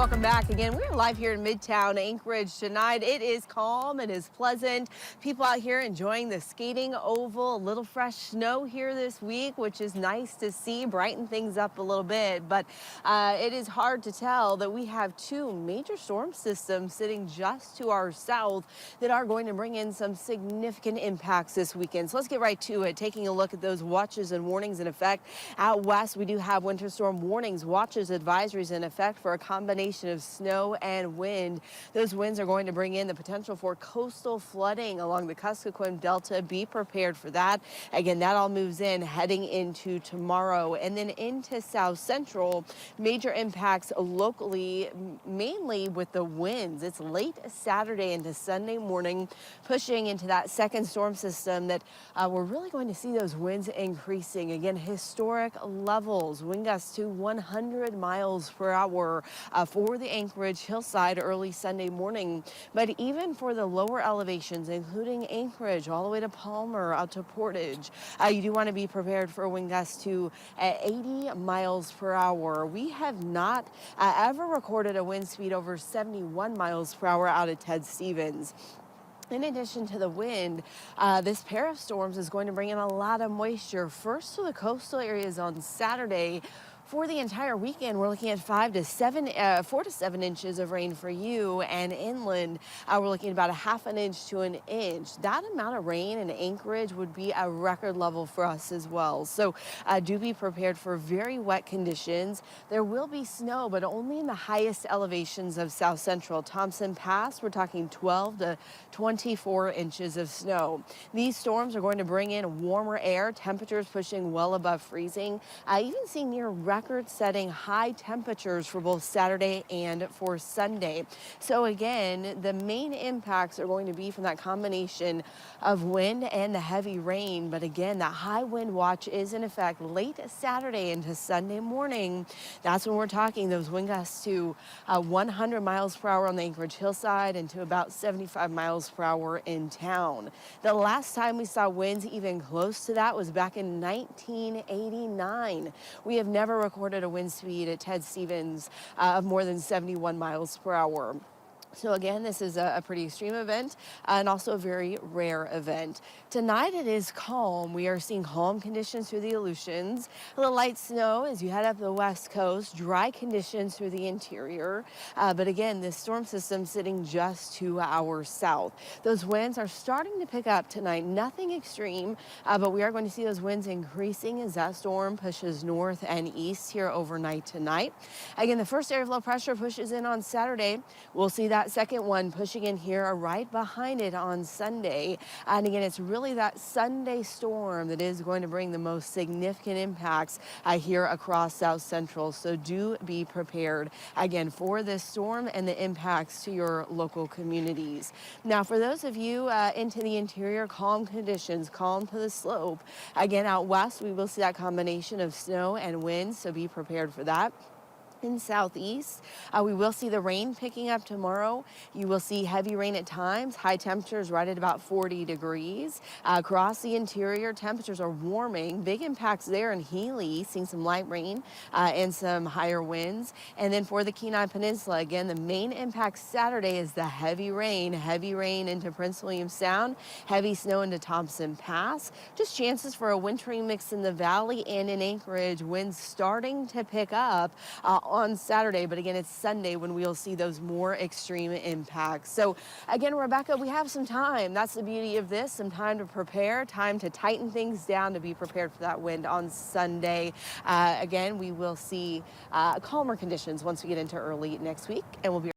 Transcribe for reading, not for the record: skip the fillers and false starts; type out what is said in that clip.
welcome back again. We're live here in Midtown Anchorage tonight. It is calm, it is pleasant. People out here enjoying the skating oval. A little fresh snow here this week, which is nice to see, brighten things up a little bit. But it is hard to tell that we have two major storm systems sitting just to our south that are going to bring in some significant impacts this weekend. So let's get right to it, taking a look at those watches and warnings in effect. Out west, we do have winter storm warnings, watches, advisories in effect for a combination of snow and wind. Those winds are going to bring in the potential for coastal flooding along the Kuskokwim Delta. Be prepared for that. Again, that all moves in heading into tomorrow and then into South Central. Major impacts locally, mainly with the winds. It's late Saturday into Sunday morning, pushing into that second storm system that we're really going to see those winds increasing. Again, historic levels, wind gusts to 100 miles per hour for the Anchorage hillside early Sunday morning. But even for the lower elevations, including Anchorage all the way to Palmer out to Portage, you do want to be prepared for wind gusts to 80 miles per hour. We have not ever recorded a wind speed over 71 miles per hour out of Ted Stevens. In addition to the wind, this pair of storms is going to bring in a lot of moisture. First to the coastal areas on Saturday. For the entire weekend, we're looking at 4 to 7 inches of rain for you, and inland, we're looking at about a half an inch to an inch. That amount of rain in Anchorage would be a record level for us as well. So do be prepared for very wet conditions. There will be snow, but only in the highest elevations of South Central. Thompson Pass, we're talking 12 to 24 inches of snow. These storms are going to bring in warmer air, temperatures pushing well above freezing, even seeing near record-setting high temperatures for both Saturday and for Sunday. So again, the main impacts are going to be from that combination of wind and the heavy rain. But again, that high wind watch is in effect late Saturday into Sunday morning. That's when we're talking those wind gusts to 100 miles per hour on the Anchorage hillside and to about 75 miles per hour in town. The last time we saw winds even close to that was back in 1989. We have never recorded a wind speed at Ted Stevens of more than 71 miles per hour. So again, this is a pretty extreme event and also a very rare event. Tonight it is calm. We are seeing calm conditions through the Aleutians. A little light snow as you head up the west coast. Dry conditions through the interior. But again, this storm system sitting just to our south. Those winds are starting to pick up tonight. Nothing extreme, but we are going to see those winds increasing as that storm pushes north and east here overnight tonight. Again, the first area of low pressure pushes in on Saturday. We'll see that second one pushing in here right behind it on Sunday. And again, it's really that Sunday storm that is going to bring the most significant impacts here across South Central. So do be prepared again for this storm and the impacts to your local communities. Now, for those of you into the interior, calm conditions, calm to the slope. Again, out west, we will see that combination of snow and wind. So be prepared for that. In southeast, we will see the rain picking up tomorrow. You will see heavy rain at times, high temperatures right at about 40 degrees. Across the interior, temperatures are warming. Big impacts there in Healy, seeing some light rain and some higher winds. And then for the Kenai Peninsula, again, the main impact Saturday is the heavy rain into Prince William Sound, heavy snow into Thompson Pass. Just chances for a wintry mix in the valley and in Anchorage, winds starting to pick up on Saturday, but again, it's Sunday when we'll see those more extreme impacts. So again, Rebecca, we have some time. That's the beauty of this, some time to prepare, time to tighten things down to be prepared for that wind on Sunday. Again, we will see calmer conditions once we get into early next week, and we'll be